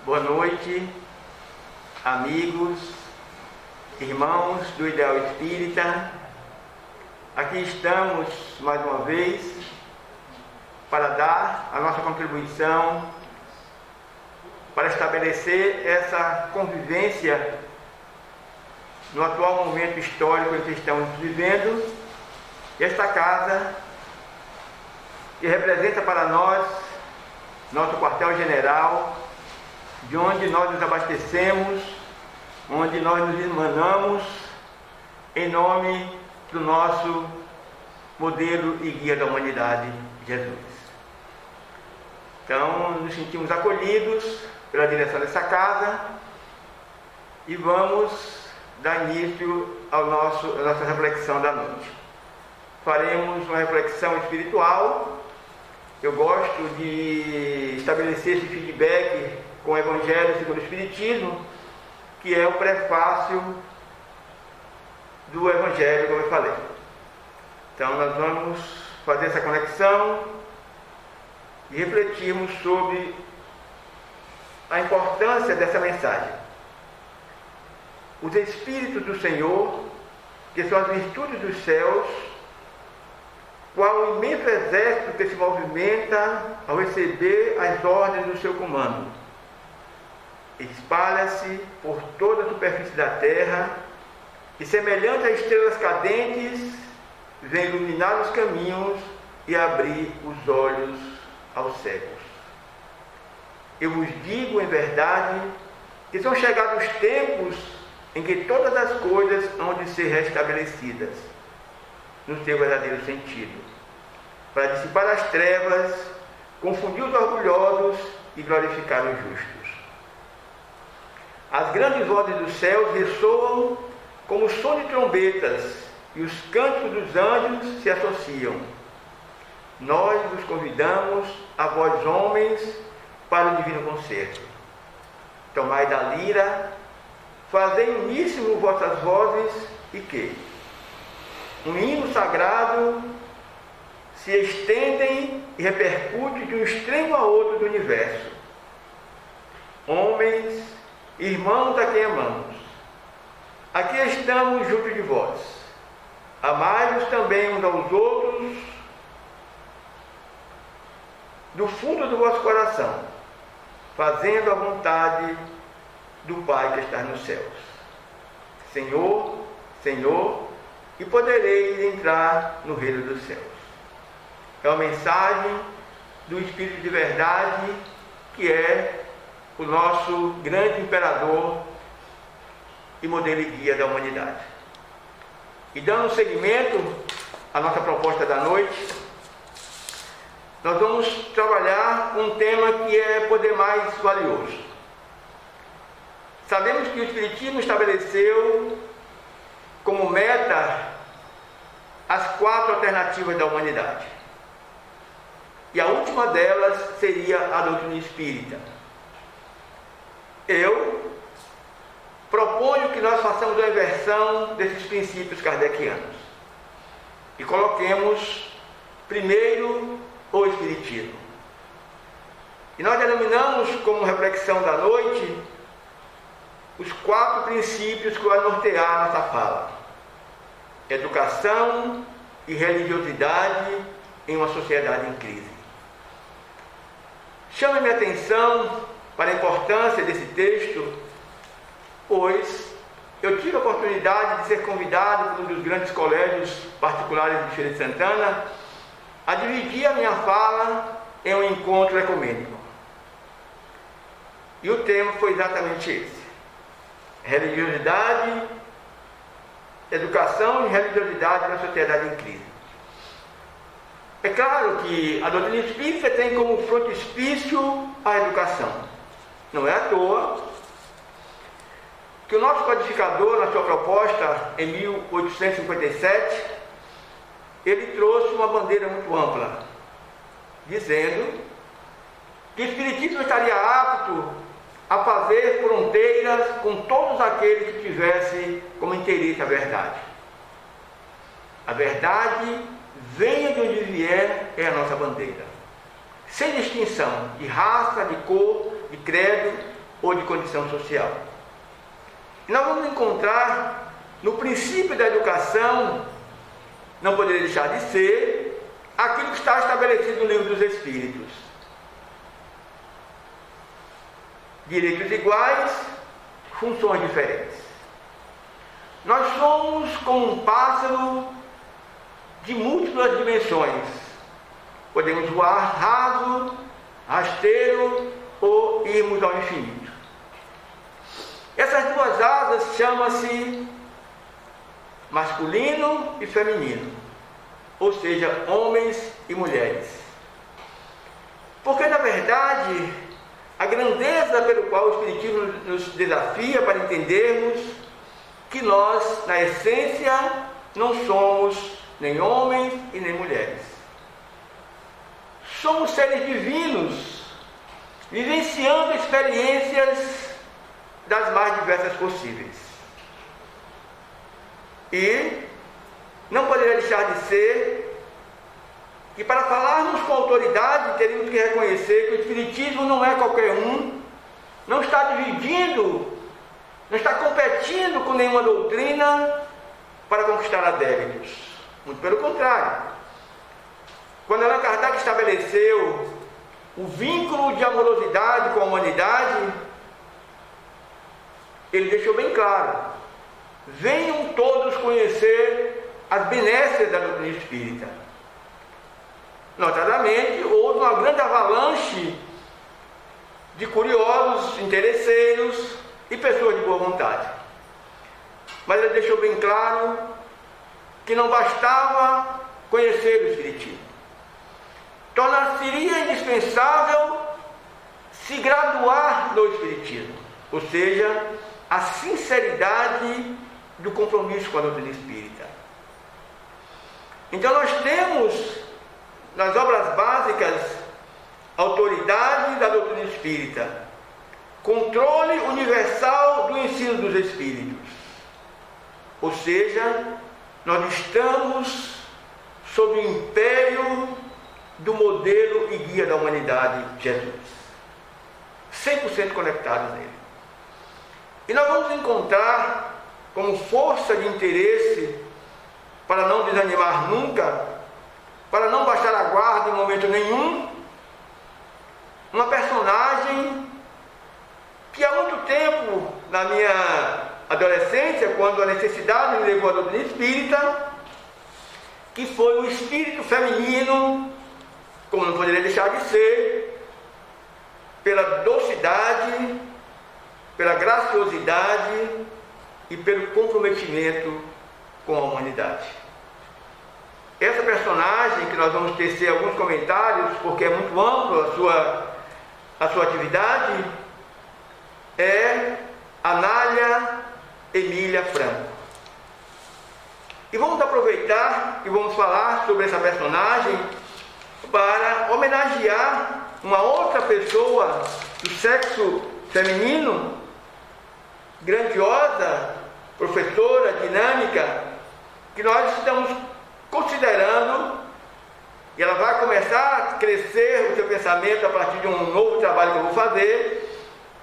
Boa noite, amigos, irmãos do Ideal Espírita. Aqui estamos mais uma vez para dar a nossa contribuição para estabelecer essa convivência no atual momento histórico em que estamos vivendo. Esta casa que representa para nós nosso quartel-general, de onde nós nos abastecemos, onde nós nos irmanamos em nome do nosso modelo e guia da humanidade, Jesus. Então, nos sentimos acolhidos pela direção dessa casa e vamos dar início à nossa reflexão da noite. Faremos uma reflexão espiritual. Eu gosto de estabelecer esse feedback com o Evangelho segundo o Espiritismo, que é o prefácio do Evangelho, como eu falei. Então nós vamos fazer essa conexão e refletirmos sobre a importância dessa mensagem. Os Espíritos do Senhor, que são as virtudes dos céus, qual o imenso exército que se movimenta ao receber as ordens do seu comando, espalha-se por toda a superfície da terra e, semelhante a estrelas cadentes, vem iluminar os caminhos e abrir os olhos aos cegos. Eu vos digo em verdade que são chegados os tempos em que todas as coisas hão de ser restabelecidas no seu verdadeiro sentido, para dissipar as trevas, confundir os orgulhosos e glorificar os justos. As grandes vozes dos céus ressoam como som de trombetas, e os cânticos dos anjos se associam. Nós vos convidamos, a vós homens, para o divino concerto. Tomai da lira, fazei uníssono vossas vozes, e que um hino sagrado se estendem e repercute de um extremo a outro do universo. Homens, irmãos a quem amamos, aqui estamos junto de vós. Amai-vos também uns aos outros do fundo do vosso coração, fazendo a vontade do Pai que está nos céus. Senhor, Senhor, e podereis entrar no reino dos céus. É uma mensagem do Espírito de verdade, que é o nosso grande imperador e modelo e guia da humanidade. E dando seguimento à nossa proposta da noite, nós vamos trabalhar com um tema que é poder mais valioso. Sabemos que o Espiritismo estabeleceu como meta as 4 alternativas da humanidade. E a última delas seria a doutrina espírita. Eu proponho que nós façamos a inversão desses princípios kardecianos e coloquemos primeiro o Espiritismo. E nós denominamos como reflexão da noite os 4 princípios que vão nortear a nossa fala: educação e religiosidade em uma sociedade em crise. Chama minha atenção para a importância desse texto, pois eu tive a oportunidade de ser convidado por um dos grandes colégios particulares de Feira de Santana a dividir a minha fala em um encontro ecumênico. E o tema foi exatamente esse: religiosidade, educação e religiosidade na sociedade em crise. É claro que a doutrina espírita tem como frontispício a educação. Não é à toa que o nosso codificador, na sua proposta em 1857, ele trouxe uma bandeira muito ampla, dizendo que o Espiritismo estaria apto a fazer fronteiras com todos aqueles que tivessem como interesse a verdade. A verdade, venha de onde vier, é a nossa bandeira. Sem distinção de raça, de cor, de credo ou de condição social. E nós vamos encontrar no princípio da educação, não poderia deixar de ser, aquilo que está estabelecido no Livro dos Espíritos. Direitos iguais, funções diferentes. Nós somos como um pássaro de múltiplas dimensões. Podemos voar raso, rasteiro ou irmos ao infinito. Essas duas asas chamam-se masculino e feminino, ou seja, homens e mulheres. Porque, na verdade, a grandeza pelo qual o Espiritismo nos desafia para entendermos que nós, na essência, não somos nem homens e nem mulheres. Somos seres divinos, vivenciando experiências das mais diversas possíveis. E não poderia deixar de ser que, para falarmos com autoridade, teríamos que reconhecer que o Espiritismo não é qualquer um, não está dividindo, não está competindo com nenhuma doutrina para conquistar adeptos. Muito pelo contrário. Quando Allan Kardec estabeleceu o vínculo de amorosidade com a humanidade, ele deixou bem claro: venham todos conhecer as benesses da doutrina espírita. Notadamente, houve uma grande avalanche de curiosos, interesseiros e pessoas de boa vontade. Mas ele deixou bem claro que não bastava conhecer o Espiritismo. Tornar-se-ia indispensável se graduar no Espiritismo, ou seja, a sinceridade do compromisso com a doutrina espírita. Então nós temos nas obras básicas autoridade da doutrina espírita, controle universal do ensino dos espíritos, ou seja, nós estamos sob o império do modelo e guia da humanidade, Jesus, 100% conectados nele. E nós vamos encontrar como força de interesse, para não desanimar nunca, para não baixar a guarda em momento nenhum, uma personagem que há muito tempo, na minha adolescência, quando a necessidade me levou à doutrina espírita, que foi o espírito feminino, como não poderia deixar de ser, pela docidade, pela graciosidade e pelo comprometimento com a humanidade. Essa personagem, que nós vamos tecer alguns comentários, porque é muito amplo a sua atividade, é Anália Emília Franco. E vamos aproveitar e vamos falar sobre essa personagem para homenagear uma outra pessoa do sexo feminino, grandiosa, professora, dinâmica, que nós estamos considerando, e ela vai começar a crescer o seu pensamento a partir de um novo trabalho que eu vou fazer,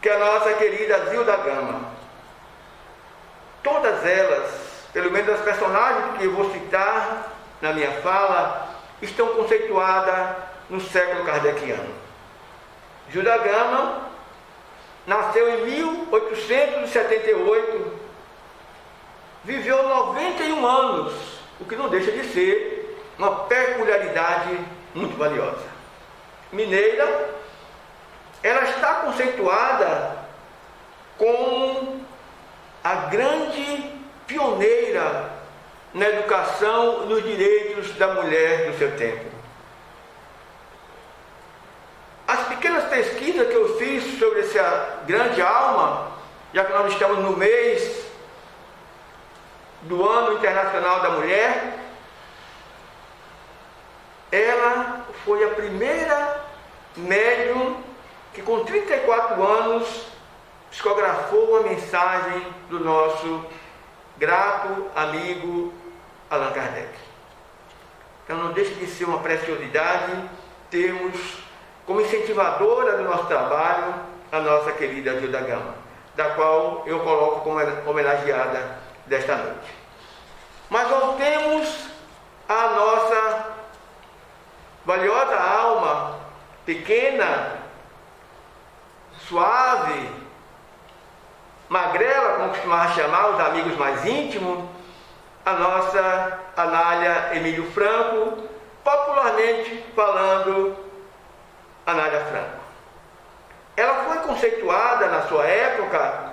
que é a nossa querida Zilda Gama. Todas elas, pelo menos as personagens que eu vou citar na minha fala, estão conceituadas no século kardeciano. Zilda Gama nasceu em 1878, viveu 91 anos, o que não deixa de ser uma peculiaridade muito valiosa. Mineira, ela está conceituada como a grande pioneira na educação e nos direitos da mulher do seu tempo. As pequenas pesquisas que eu fiz sobre essa grande alma, já que nós estamos no mês do Ano Internacional da Mulher, ela foi a primeira médium que, com 34 anos, psicografou a mensagem do nosso grato amigo Allan Kardec. Então não deixa de ser uma preciosidade termos como incentivadora do nosso trabalho a nossa querida Zilda Gama, da qual eu coloco como homenageada desta noite. Mas voltemos à nossa valiosa alma, pequena, suave, magrela, como costumava chamar os amigos mais íntimos, a nossa Anália Emílio Franco, popularmente falando, Anália Franco. Ela foi conceituada na sua época,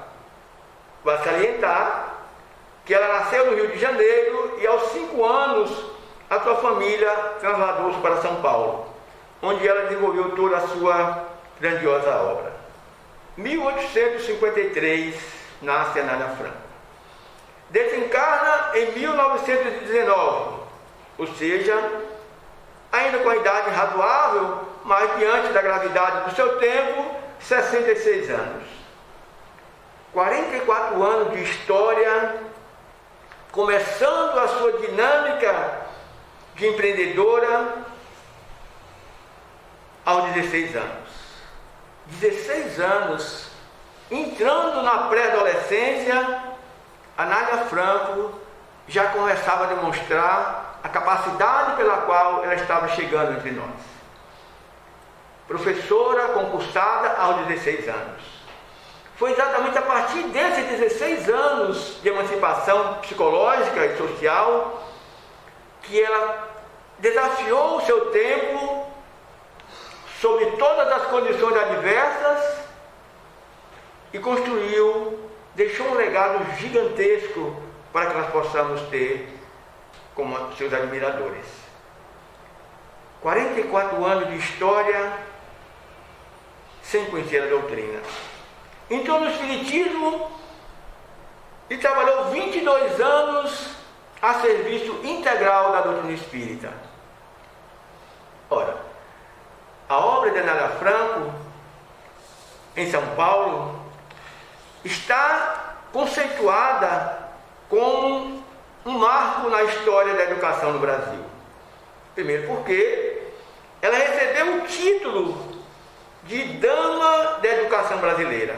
vai salientar, que ela nasceu no Rio de Janeiro e aos 5 anos a sua família trasladou-se para São Paulo, onde ela desenvolveu toda a sua grandiosa obra. 1853 nasce Anália Franco. Desencarna em 1919, ou seja, ainda com a idade razoável, mas diante da gravidade do seu tempo, 66 anos. 44 anos de história, começando a sua dinâmica de empreendedora aos 16 anos. 16 anos, entrando na pré-adolescência, Anália Franco já começava a demonstrar a capacidade pela qual ela estava chegando entre nós. Professora concursada aos 16 anos. Foi exatamente a partir desses 16 anos de emancipação psicológica e social que ela desafiou o seu tempo sob todas as condições adversas e construiu, deixou um legado gigantesco para que nós possamos ter como seus admiradores. 44 anos de história sem conhecer a doutrina. Entrou no Espiritismo e trabalhou 22 anos a serviço integral da doutrina espírita. Ora, a obra de Anália Franco, em São Paulo, está conceituada como um marco na história da educação no Brasil. Primeiro porque ela recebeu o título de Dama da Educação Brasileira.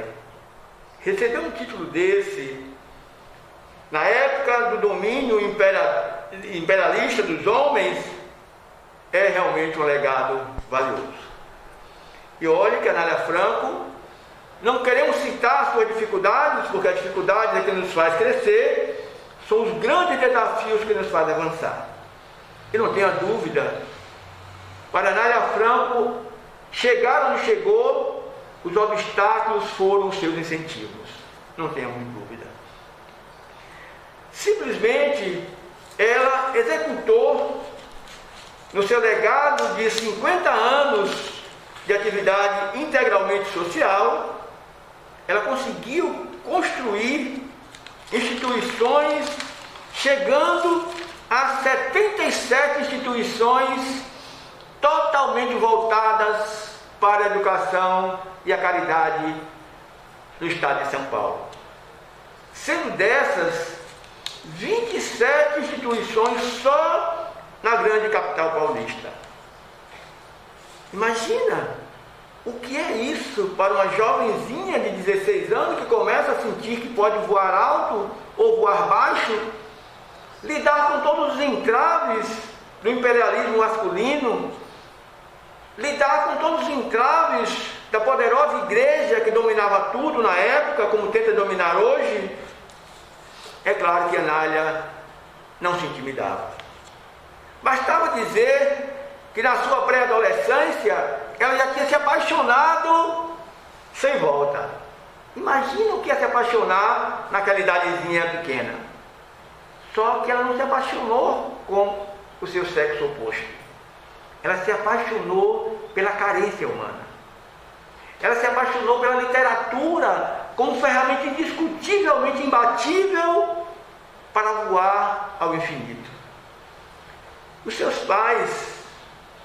Receber um título desse, na época do domínio imperialista dos homens, é realmente um legado valioso. E olhe que Anália Franco, não queremos citar suas dificuldades, porque as dificuldades é que nos faz crescer, são os grandes desafios que nos fazem avançar. E não tenha dúvida, para Anália Franco chegar onde chegou, os obstáculos foram os seus incentivos. Não tenhamos dúvida. Simplesmente, ela executou, no seu legado de 50 anos de atividade integralmente social, ela conseguiu construir instituições, chegando a 77 instituições totalmente voltadas para a educação e a caridade no estado de São Paulo. Sendo dessas, 27 instituições só na grande capital paulista. Imagina o que é isso para uma jovenzinha de 16 anos que começa a sentir que pode voar alto ou voar baixo, lidar com todos os entraves do imperialismo masculino, lidar com todos os entraves da poderosa igreja que dominava tudo na época, como tenta dominar hoje. É claro que Anália não se intimidava. Bastava dizer que na sua pré-adolescência ela já tinha se apaixonado sem volta. Imagina o que é se apaixonar naquela idadezinha pequena. Só que ela não se apaixonou com o seu sexo oposto. Ela se apaixonou pela carência humana. Ela se apaixonou pela literatura como ferramenta indiscutivelmente imbatível para voar ao infinito. Os seus pais,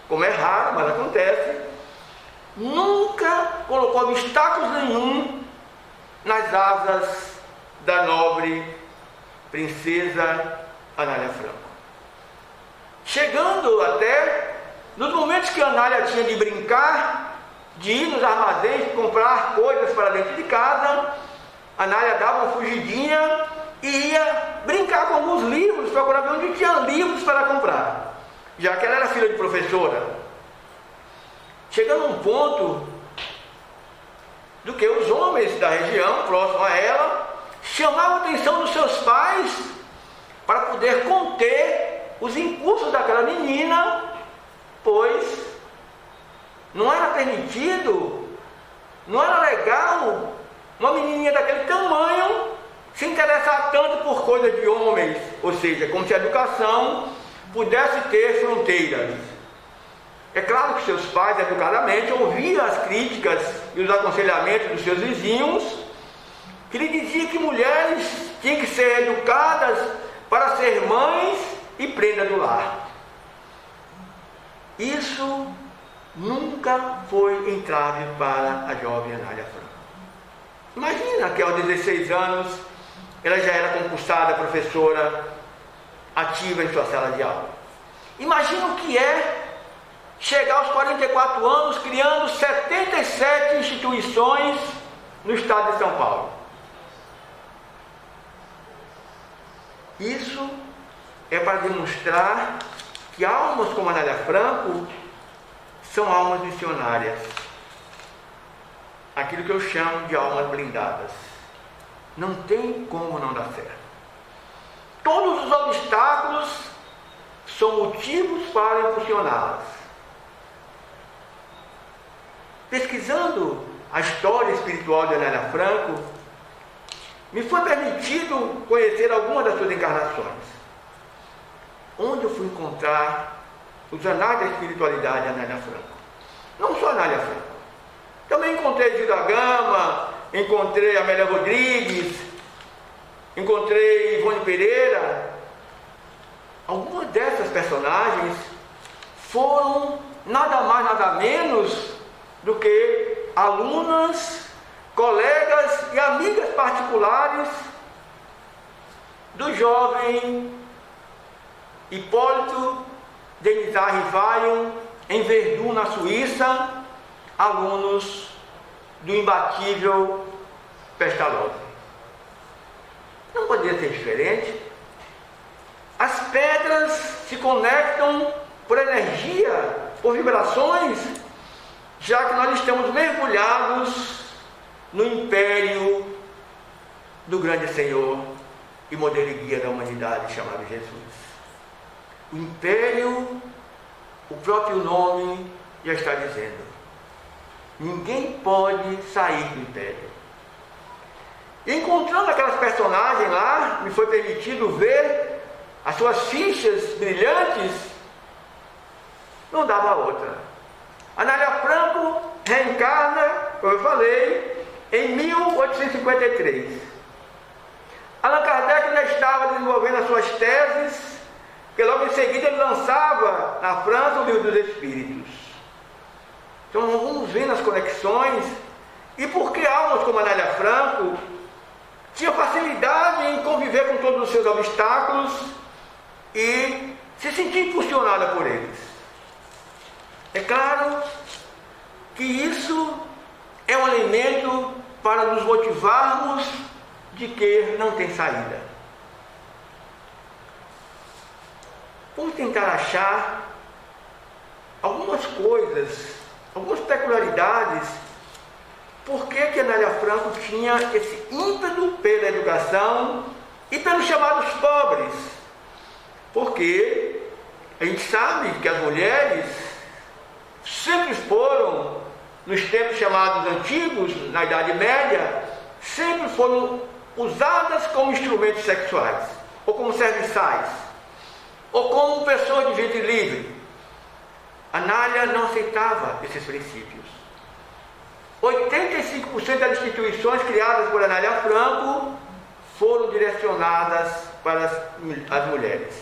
como é raro, mas acontece, nunca colocou obstáculos nenhum nas asas da nobre princesa Anália Franco. Chegando até, nos momentos que Anália tinha de brincar, de ir nos armazéns comprar coisas para dentro de casa, Anália dava uma fugidinha e ia brincar com alguns livros, procurar ver onde tinha livros para comprar, já que ela era filha de professora. Chegando a um ponto do que os homens da região, próximo a ela, chamavam a atenção dos seus pais para poder conter os impulsos daquela menina, pois não era permitido, não era legal uma menininha daquele tamanho se interessar tanto por coisas de homens, ou seja, como se a educação pudesse ter fronteiras. É claro que seus pais, educadamente, ouviam as críticas e os aconselhamentos dos seus vizinhos, que lhe diziam que mulheres tinham que ser educadas para ser mães e prenda do lar. Isso nunca foi entrave para a jovem Anália Franco. Imagina que aos 16 anos ela já era concursada professora ativa em sua sala de aula. Imagina o que é chegar aos 44 anos criando 77 instituições no estado de São Paulo. Isso é para demonstrar que almas como Anália Franco são almas missionárias. Aquilo que eu chamo de almas blindadas. Não tem como não dar certo. Todos os obstáculos são motivos para impulsioná-las. Pesquisando a história espiritual de Anália Franco, me foi permitido conhecer algumas das suas encarnações. Onde eu fui encontrar os anais da espiritualidade de Anália Franco. Não só Anália Franco. Também encontrei Zilda Gama, encontrei Amélia Rodrigues, encontrei Ivone Pereira. Algumas dessas personagens foram nada mais, nada menos do que alunas, colegas e amigas particulares do jovem Hipólito Denizar Rivaio, em Verdun, na Suíça, alunos do imbatível Pestalozzi. Não poderia ser diferente. As pedras se conectam por energia, por vibrações, já que nós estamos mergulhados no império do grande Senhor e modelo e guia da humanidade chamado Jesus. O império, o próprio nome já está dizendo. Ninguém pode sair do império. Encontrando aquelas personagens lá, me foi permitido ver as suas fichas brilhantes, não dava outra. Anália Franco reencarna, como eu falei, em 1853. Allan Kardec já estava desenvolvendo as suas teses, porque logo em seguida ele lançava na França o Livro dos Espíritos. Então vamos vendo as conexões e por que almas como Anália Franco tinham facilidade em conviver com todos os seus obstáculos e se sentir impulsionada por eles. É claro que isso é um elemento para nos motivarmos de que não tem saída. Vamos tentar achar algumas coisas, algumas peculiaridades, por que Anália Franco tinha esse ímpeto pela educação e pelos chamados pobres. Porque a gente sabe que as mulheres sempre foram, nos tempos chamados antigos, na Idade Média, sempre foram usadas como instrumentos sexuais, ou como serviçais, ou como pessoas de gente livre. Anália não aceitava esses princípios. 85% das instituições criadas por Anália Franco foram direcionadas para as mulheres.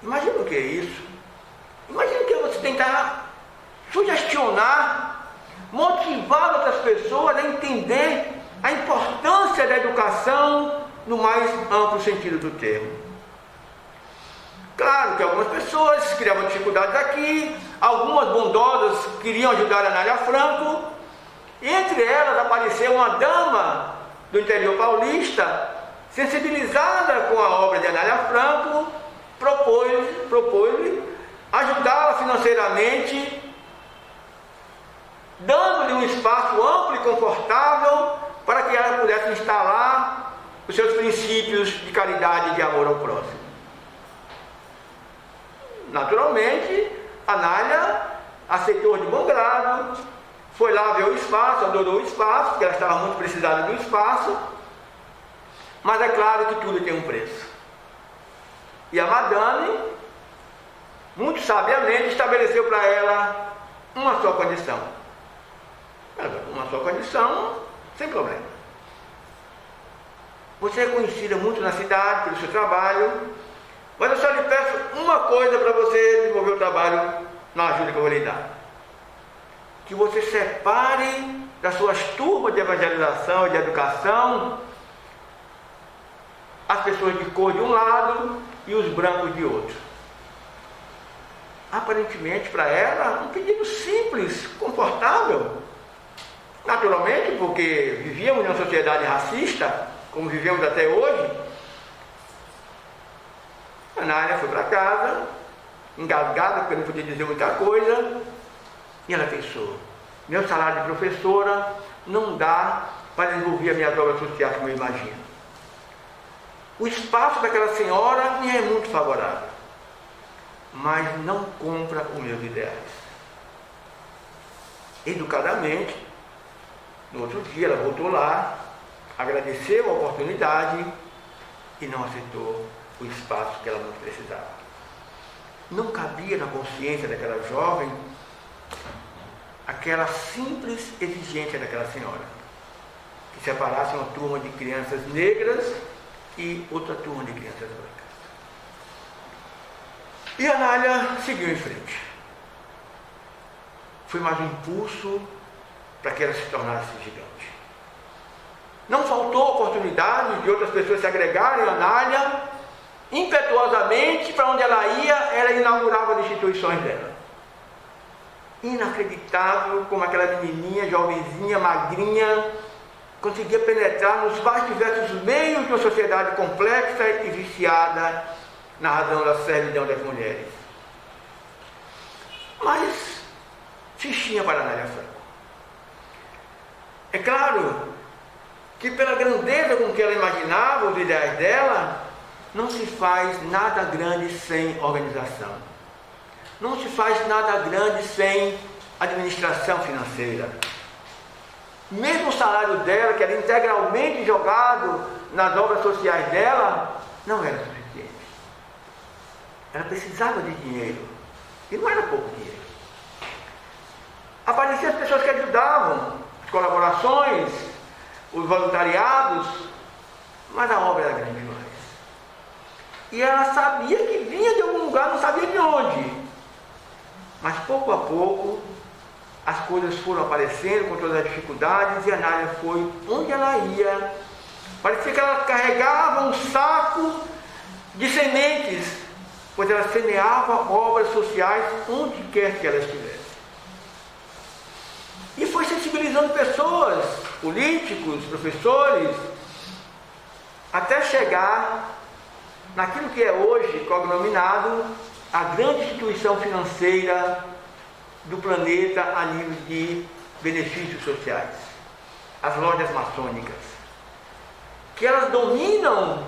Imagina o que é isso. Imagina o que é você tentar sugestionar, motivar outras pessoas a entender a importância da educação no mais amplo sentido do termo. Claro que algumas pessoas criavam dificuldades aqui, algumas bondosas queriam ajudar a Anália Franco, e entre elas apareceu uma dama do interior paulista, sensibilizada com a obra de Anália Franco, propôs-lhe ajudá-la financeiramente, dando-lhe um espaço amplo e confortável para que ela pudesse instalar os seus princípios de caridade e de amor ao próximo. Naturalmente, Anália aceitou de bom grado, foi lá ver o espaço, adorou o espaço, porque ela estava muito precisada do espaço, mas é claro que tudo tem um preço. E a madame, muito sabiamente, estabeleceu para ela uma só condição. Uma só condição, sem problema. Você é conhecida muito na cidade pelo seu trabalho, mas eu só lhe peço uma coisa para você desenvolver o trabalho na ajuda que eu vou lhe dar. Que você separe das suas turmas de evangelização e de educação as pessoas de cor de um lado e os brancos de outro. Aparentemente para ela, um pedido simples, confortável. Naturalmente, porque vivíamos em uma sociedade racista, como vivemos até hoje. A Anália foi para casa, engasgada, porque não podia dizer muita coisa, e ela pensou: meu salário de professora não dá para desenvolver as minhas obras sociais como eu imagino. O espaço daquela senhora me é muito favorável, mas não compra os meus ideais. Educadamente, no outro dia ela voltou lá, agradeceu a oportunidade e não aceitou o espaço que ela muito precisava. Não cabia na consciência daquela jovem aquela simples exigência daquela senhora, que separasse uma turma de crianças negras e outra turma de crianças brancas. E a Anália seguiu em frente. Foi mais um impulso para que ela se tornasse gigante. Não faltou oportunidade de outras pessoas se agregarem a Anália. Impetuosamente, para onde ela ia, ela inaugurava as instituições dela. Inacreditável como aquela menininha, jovenzinha, magrinha, conseguia penetrar nos mais diversos meios de uma sociedade complexa e viciada na razão da servidão das mulheres. Mas fichinha para Anália Franco. É claro que pela grandeza com que ela imaginava os ideais dela, não se faz nada grande sem organização. Não se faz nada grande sem administração financeira. Mesmo o salário dela, que era integralmente jogado nas obras sociais dela, não era suficiente. Ela precisava de dinheiro. E não era pouco dinheiro. Apareciam as pessoas que ajudavam, as colaborações, os voluntariados, mas a obra era grande demais. E ela sabia que vinha de algum lugar, não sabia de onde. Mas pouco a pouco, as coisas foram aparecendo com todas as dificuldades, e a Anália foi onde ela ia. Parecia que ela carregava um saco de sementes, pois ela semeava obras sociais onde quer que ela estivesse. E foi sensibilizando pessoas, políticos, professores, até chegar naquilo que é hoje cognominado a grande instituição financeira do planeta a nível de benefícios sociais, as lojas maçônicas, que elas dominam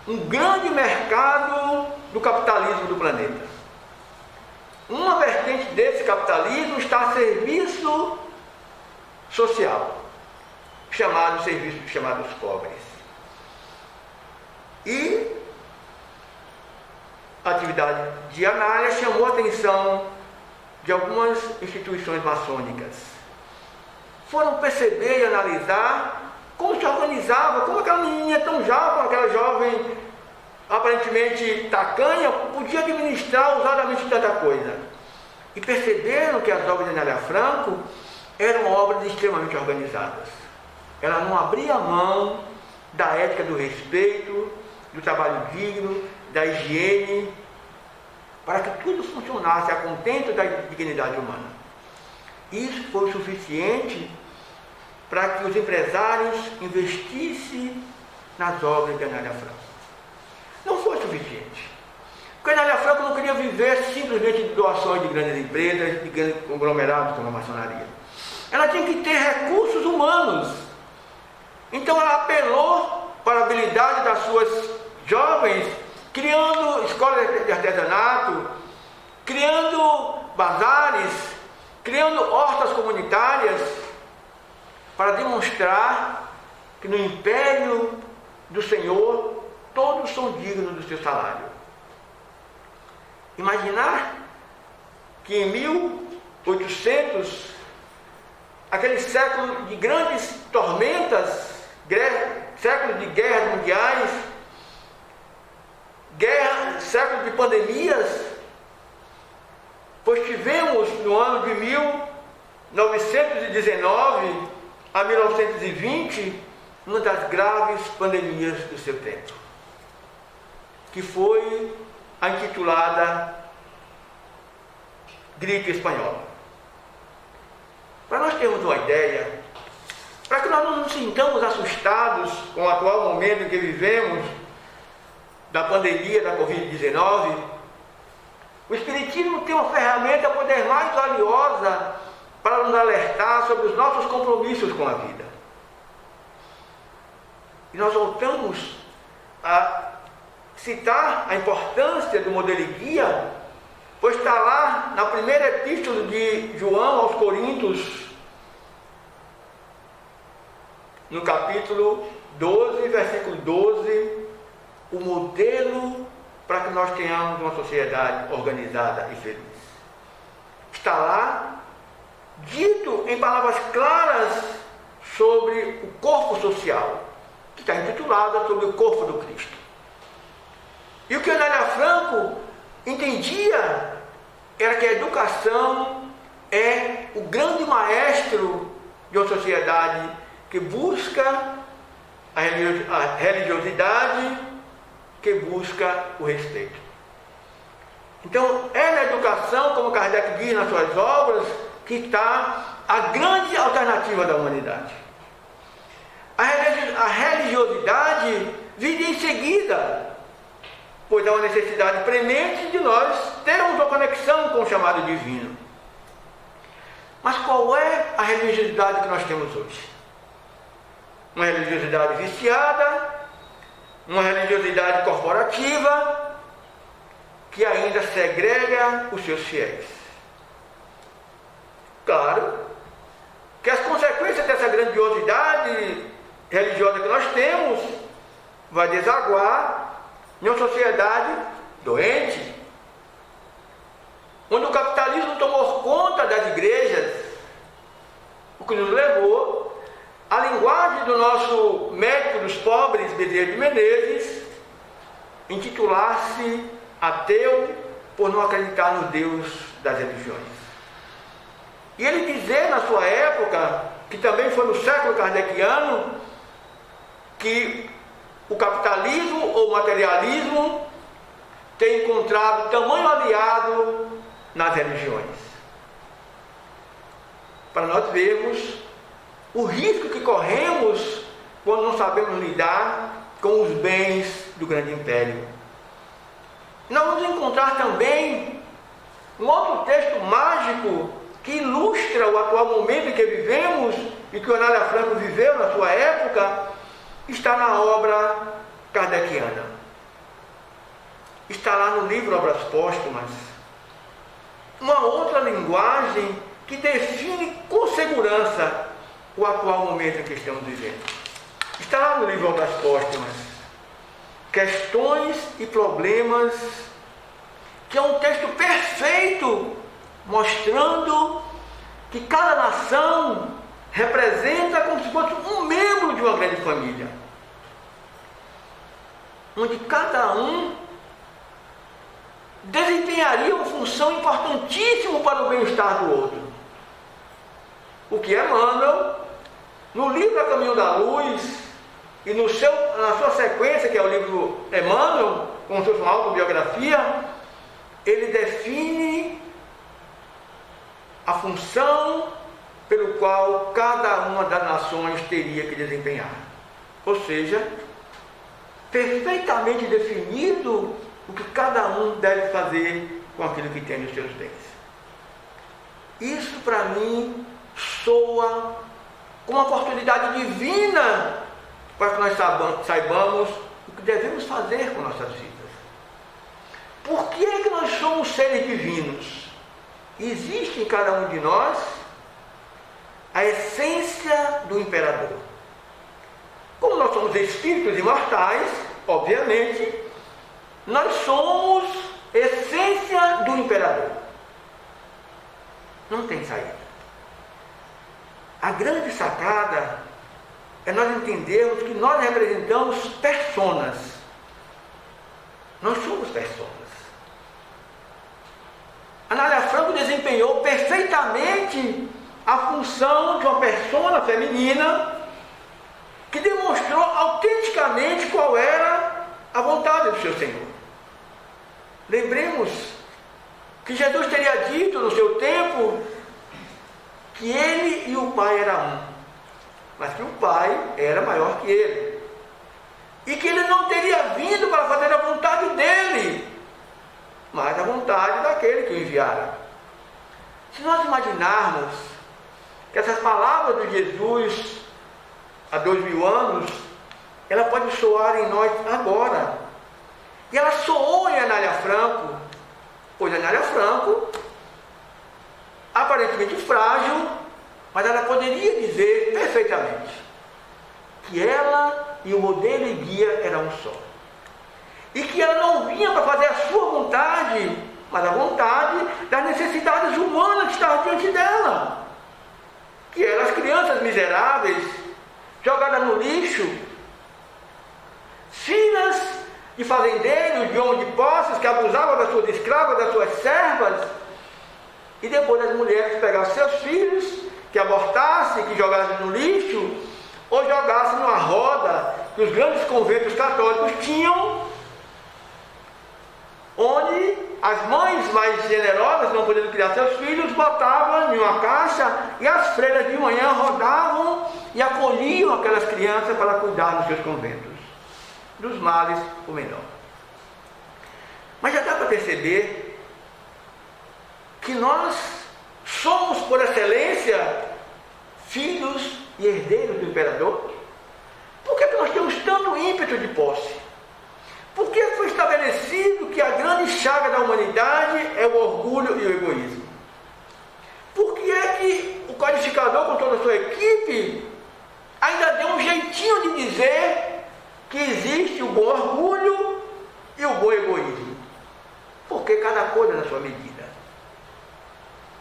um grande mercado do capitalismo do planeta. Uma vertente desse capitalismo está a serviço social, chamados pobres. E a atividade de Anália chamou a atenção de algumas instituições maçônicas. Foram perceber e analisar como se organizava, como aquela menina tão jovem, aquela jovem aparentemente tacanha, podia administrar ousadamente tanta coisa. E perceberam que as obras de Anália Franco eram obras extremamente organizadas. Ela não abria mão da ética do respeito, do trabalho digno, da higiene, para que tudo funcionasse a contento da dignidade humana. Isso foi o suficiente para que os empresários investissem nas obras de Anália Franco. Não foi suficiente. Porque Anália Franco não queria viver simplesmente de doações de grandes empresas, de grandes conglomerados como a maçonaria. Ela tinha que ter recursos humanos. Então ela apelou para a habilidade das suas jovens, criando escolas de artesanato, criando bazares, criando hortas comunitárias, para demonstrar que no império do Senhor todos são dignos do seu salário. Imaginar que em 1800, aquele século de grandes tormentas, século de guerras mundiais, século de pandemias, pois tivemos no ano de 1919 a 1920 uma das graves pandemias do seu tempo, que foi a intitulada gripe espanhola. Para nós termos uma ideia, para que nós não nos sintamos assustados com o atual momento em que vivemos, da pandemia da Covid-19, o Espiritismo tem uma ferramenta poder mais valiosa para nos alertar sobre os nossos compromissos com a vida. E nós voltamos a citar a importância do modelo e guia, pois está lá na primeira epístola de João aos Coríntios, no capítulo 12, versículo 12, o modelo para que nós tenhamos uma sociedade organizada e feliz. Está lá, dito em palavras claras sobre o corpo social, que está intitulada sobre o corpo do Cristo. E o que Anália Franco entendia era que a educação é o grande maestro de uma sociedade que busca a religiosidade, que busca o respeito. Então, é na educação, como Kardec diz nas suas obras, que está a grande alternativa da humanidade. A religiosidade viria em seguida, pois há uma necessidade premente de nós termos uma conexão com o chamado divino. Mas qual é a religiosidade que nós temos hoje? Uma religiosidade viciada, uma religiosidade corporativa, que ainda segrega os seus fiéis. Claro que as consequências dessa grandiosidade religiosa que nós temos vai desaguar em uma sociedade doente, onde o capitalismo tomou conta das igrejas, o que nos levou à linguagem do nosso médico dos pobres, Bezerra de Menezes, intitular-se ateu por não acreditar no Deus das religiões. E ele dizer na sua época, que também foi no século kardeciano, que o capitalismo ou o materialismo tem encontrado tamanho aliado nas religiões. Para nós vermos o risco que corremos quando não sabemos lidar com os bens do grande império. Nós vamos encontrar também um outro texto mágico que ilustra o atual momento em que vivemos e que o Anália Franco viveu na sua época, está na obra kardeciana. Está lá no livro Obras Póstumas. Uma outra linguagem que define com segurança o atual momento em que estamos vivendo. Está lá no livro Obras Póstumas. Questões e problemas, que é um texto perfeito, mostrando que cada nação representa como se fosse um membro de uma grande família, onde cada um desempenharia uma função importantíssima para o bem-estar do outro. O que Emmanuel, no livro A Caminho da Luz, e na sua sequência, que é o livro Emmanuel, como se fosse uma autobiografia, ele define a função pelo qual cada uma das nações teria que desempenhar. Ou seja, perfeitamente definido o que cada um deve fazer com aquilo que tem nos seus bens. Isso para mim soa como uma oportunidade divina para que nós saibamos o que devemos fazer com nossas vidas. Por que é que nós somos seres divinos? Existe em cada um de nós a essência do imperador. Como nós somos espíritos imortais, obviamente, nós somos essência do imperador. Não tem saída. A grande sacada é nós entendermos que nós representamos personas. Nós somos personas. Anália Franco desempenhou perfeitamente a função de uma persona feminina que demonstrou autenticamente qual era a vontade do seu Senhor. Lembremos que Jesus teria dito no seu tempo que ele e o Pai eram um, mas que o Pai era maior que ele, e que ele não teria vindo para fazer a vontade dele, mas a vontade daquele que o enviara. Se nós imaginarmos que essas palavras de Jesus há 2000 anos, ela pode soar em nós agora. E ela soou em Anália Franco, pois Anália Franco, aparentemente frágil, mas ela poderia dizer perfeitamente que ela e o modelo e guia eram um só. E que ela não vinha para fazer a sua vontade, mas a vontade das necessidades humanas que estavam diante dela. Que eram as crianças miseráveis, jogadas no lixo, filhas de fazendeiros, de homens de posses, que abusavam das suas escravas, das suas servas, e depois as mulheres que pegavam seus filhos, que abortassem, que jogassem no lixo, ou jogassem numa roda que os grandes conventos católicos tinham, onde as mães mais generosas, não podendo criar seus filhos, botavam em uma caixa e as freiras de manhã rodavam e acolhiam aquelas crianças para cuidar dos seus conventos. Dos males, o menor. Mas já dá para perceber que nós somos, por excelência, filhos e herdeiros do imperador. Por que nós temos tanto ímpeto de posse? Por que foi estabelecido que a grande chaga da humanidade é o orgulho e o egoísmo? Por que é que o codificador, com toda a sua equipe, ainda deu um jeitinho de dizer que existe o bom orgulho e o bom egoísmo? Porque cada coisa na sua medida.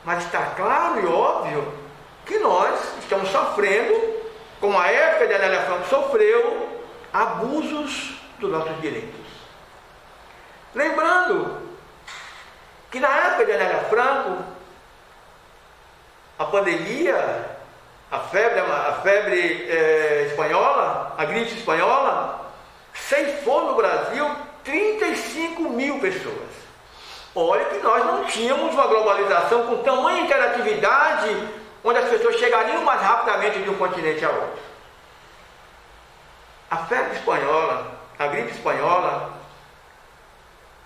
Mas está claro e óbvio que nós estamos sofrendo, como a época de Anália Franco sofreu, abusos dos nossos direitos. Lembrando que na época de Anália Franco, a pandemia, a febre espanhola, a gripe espanhola, ceifou no Brasil 35 mil pessoas. Olha que nós não tínhamos uma globalização com tamanha interatividade, onde as pessoas chegariam mais rapidamente de um continente a outro. A febre espanhola, a gripe espanhola,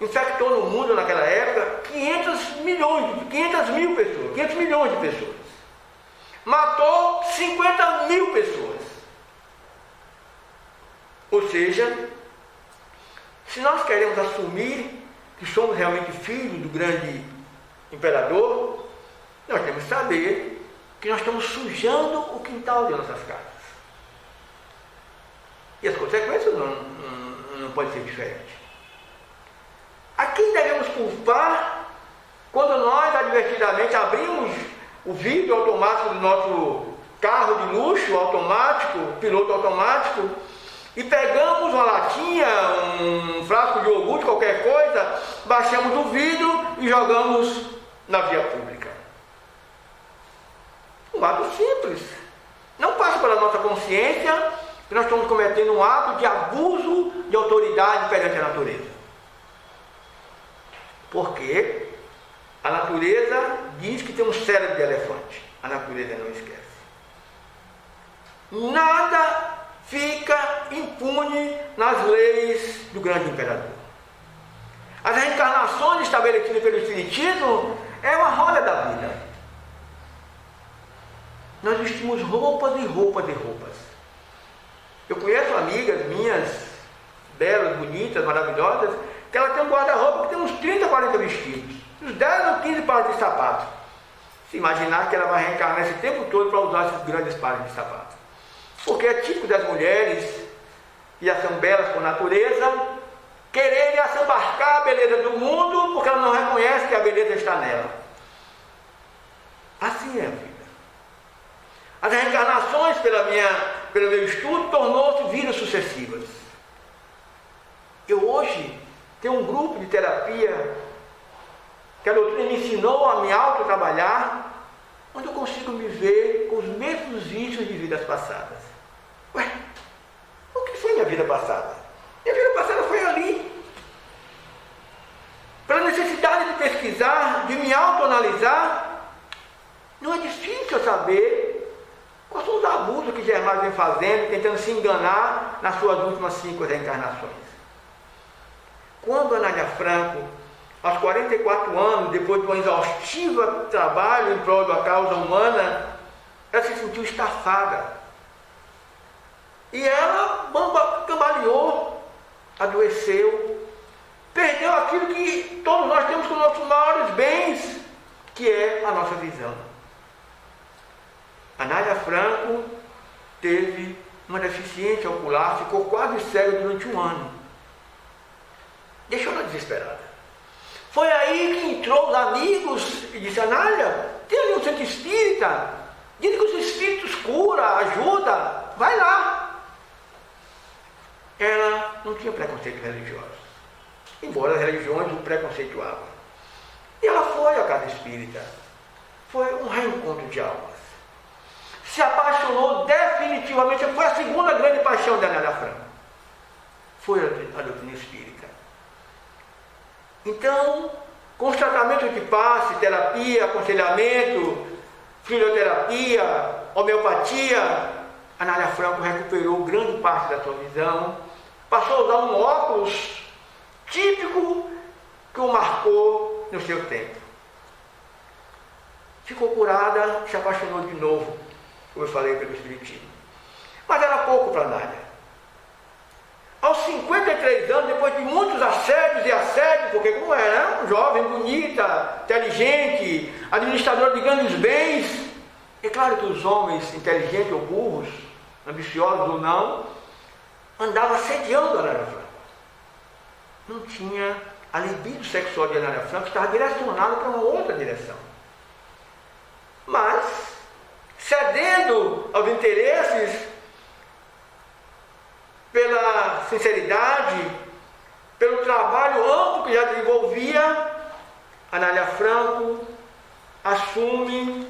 infectou no mundo naquela época 500 mil pessoas, 500 milhões de pessoas. Matou 50 mil pessoas. Ou seja, se nós queremos assumir que somos realmente filhos do grande imperador, nós temos que saber que nós estamos sujando o quintal de nossas casas. E as consequências não podem ser diferentes. A quem devemos culpar quando nós advertidamente abrimos o vidro automático do nosso carro de luxo automático, piloto automático, e pegamos uma latinha, um frasco de iogurte, qualquer coisa, baixamos o vidro e jogamos na via pública? Um ato simples. Não passa pela nossa consciência que nós estamos cometendo um ato de abuso de autoridade perante a natureza. Porque a natureza diz que tem um cérebro de elefante. A natureza não esquece. Nada fica impune nas leis do grande imperador. As reencarnações estabelecidas pelo Espiritismo é uma roda da vida. Nós vestimos roupas e roupas e roupas. Eu conheço amigas minhas, belas, bonitas, maravilhosas, que ela tem um guarda-roupa que tem uns 30, 40 vestidos, uns 10 ou 15 pares de sapatos. Se imaginar que ela vai reencarnar esse tempo todo para usar esses grandes pares de sapatos. Porque é típico das mulheres, que já são belas por natureza, quererem assambarcar a beleza do mundo, porque ela não reconhece que a beleza está nela. Assim é a vida. As reencarnações, pelo meu estudo, tornou-se vidas sucessivas. Eu hoje tenho um grupo de terapia que a doutrina me ensinou a me auto-trabalhar, onde eu consigo me ver com os mesmos vícios de vidas passadas. Ué, o que foi minha vida passada? Minha vida passada foi ali. Pela necessidade de pesquisar, de me autoanalisar, não é difícil saber quais são os abusos que Germano vem fazendo, tentando se enganar nas suas últimas 5 reencarnações. Quando Anália Franco, aos 44 anos, depois de um exaustivo trabalho em prol da causa humana, ela se sentiu estafada. E ela cambaleou, adoeceu, perdeu aquilo que todos nós temos como nossos maiores bens, que é a nossa visão. Anália Franco teve uma deficiência ocular, ficou quase cega durante 1 ano. Deixou ela desesperada. Foi aí que entrou os amigos e disse: Anália, tem ali um centro espírita, diz que os espíritos curam, ajudam, vai lá. Ela não tinha preconceito religioso, embora as religiões o preconceituavam. E ela foi à casa espírita. Foi um reencontro de almas. Se apaixonou definitivamente, foi a segunda grande paixão da Anália Franco. Foi a doutrina espírita. Então, com os tratamentos de passe, terapia, aconselhamento, fisioterapia, homeopatia, Anália Franco recuperou grande parte da sua visão, passou a usar um óculos típico que o marcou no seu tempo. Ficou curada, se apaixonou de novo, como eu falei pelo Espiritismo. Mas era pouco para Anália. Aos 53 anos, depois de muitos assédios e assédios, porque como era jovem, bonita, inteligente, administradora de grandes bens, é claro que os homens inteligentes ou burros, ambiciosos ou não, andavam assediando a Anália Franco. Não tinha a libido sexual de Anália Franco, estava direcionada para uma outra direção. Mas, cedendo aos interesses, pela sinceridade, pelo trabalho amplo que já desenvolvia, Anália Franco assume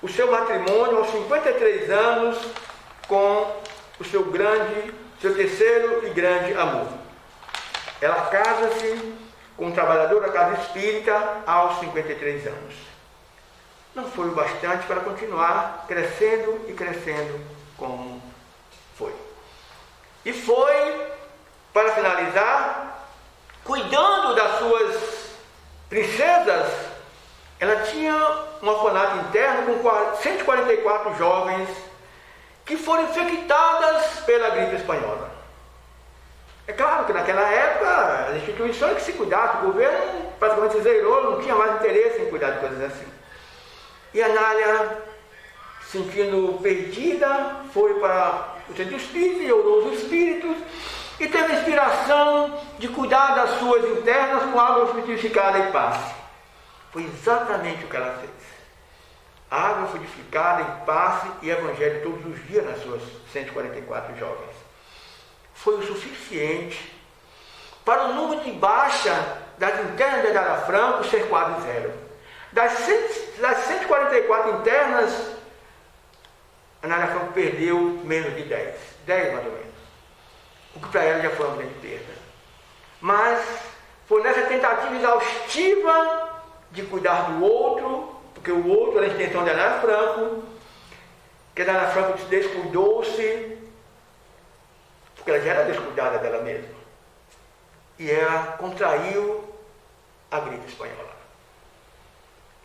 o seu matrimônio aos 53 anos com o seu terceiro e grande amor. Ela casa-se com um trabalhador da casa espírita aos 53 anos. Não foi o bastante para continuar crescendo e crescendo como foi. E foi, para finalizar, cuidando das suas princesas. Ela tinha um orfanato interno com 144 jovens que foram infectadas pela gripe espanhola. É claro que naquela época as instituições que se cuidavam, o governo praticamente zerou, não tinha mais interesse em cuidar de coisas assim. E a Anália, sentindo perdida, foi para o centro espírita e orou os espíritos e teve a inspiração de cuidar das suas internas com água frutificada e passe. Foi exatamente o que ela fez. Água frutificada em passe e evangelho todos os dias nas suas 144 jovens. Foi o suficiente para o número de baixa das internas de Anália Franco ser quase zero. Das 144 internas, Anália Franco perdeu menos de 10 mais ou menos. O que para ela já foi uma grande perda. Mas Foi nessa tentativa exaustiva de cuidar do outro, porque o outro, a intenção dela era Franco, que a Ana Franco descuidou-se, porque ela já era descuidada dela mesma, e ela contraiu a gripe espanhola.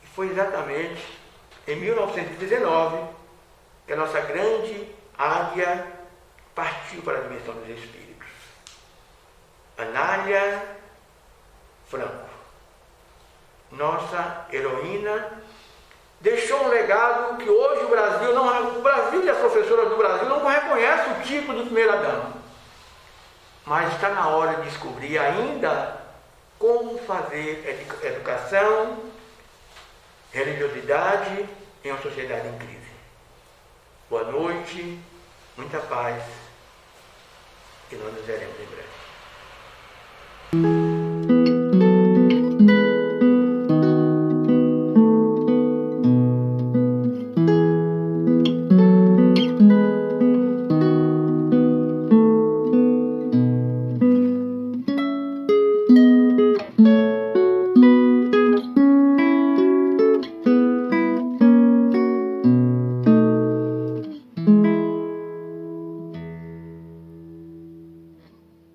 E foi exatamente em 1919 que a nossa grande águia partiu para a dimensão dos espíritos. Anália Franco, nossa heroína, deixou um legado que hoje o Brasil e as professoras do Brasil não reconhecem o título de primeira-dama. Mas está na hora de descobrir ainda como fazer educação, religiosidade em uma sociedade em crise. Boa noite, muita paz, e nós nos veremos em breve.